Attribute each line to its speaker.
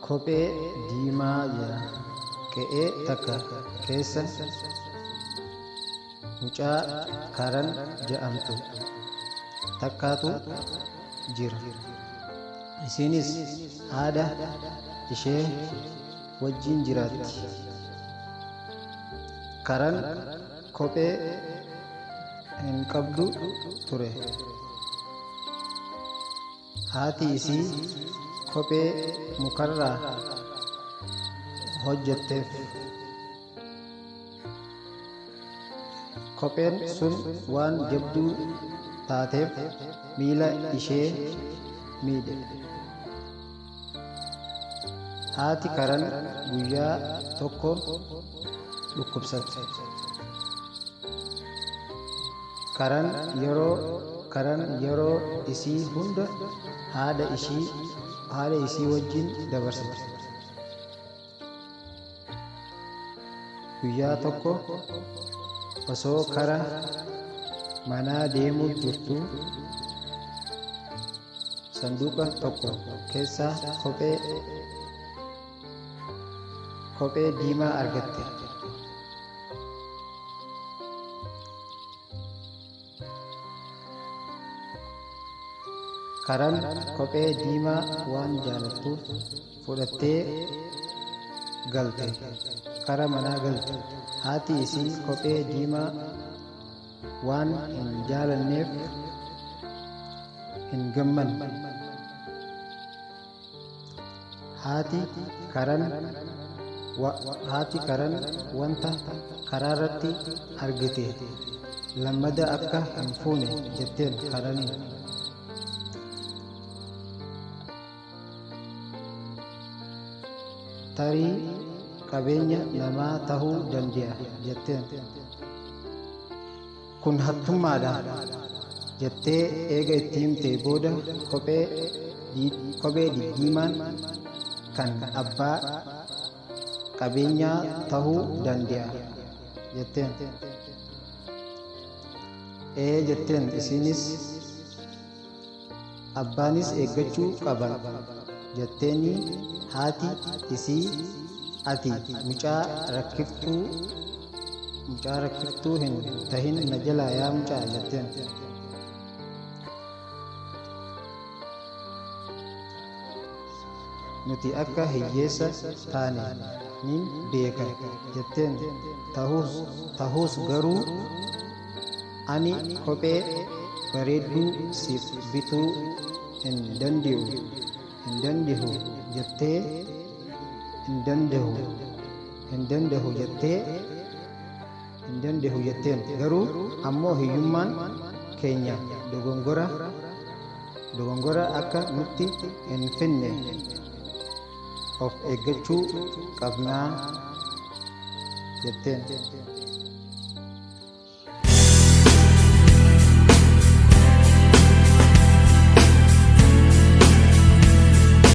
Speaker 1: Kophee diimaa jira. Qe'ee takka keessa mucaa Karan jedhamtu takkaatu jira. Isiinis haadha ishee wajjin jiraatti. Karan kophee hin qabdu ture. Haati isii kophee mukarraa hojjetteef. Kopheen sun waan jabduu taateef miila ishee miidhe. Haati Karan guyyaa tokko dhukkubsatte. Karan yeroo isii hunda haadha isii wajjin dabarsite. Guyyaa tokko osoo karaa manaa deemuu jirtu sanduuqa tokko keessaa kophee diimaa argatte. Karan kophee diimaa waan jaalattuuf fudhattee galte. Kara manaa galte. Haati isii kophee diimaa waan hin jaalanneef hin gammanne. Haati Karan wanta karaarratti argite lammada akka hin fuune jetteen Karaniin. Tarii qabeenya namaa tahuu danda'a jetteen. Kun hattummaadha jettee eega itti himtee booda kophee diimaan kan abbaa qabeenyaa tahuu danda'a jetteen. Jetteen. Isiinis abbaanis eeggachuu qaba jetteeni. Haati isii ati mucaa rakkiftuu hin tahin na jalaa yaa mucaa jetteen. Nuti akka hiyyeessa taane nin beeka jetteen. Ta'us garuu ani kophee bareedduu siif bituu hin danda'u jettee jetteen. Garuu ammoo hiyyummaan keenya dogongora akka nutti hin finne of eeggachuu qabnaa jetteen.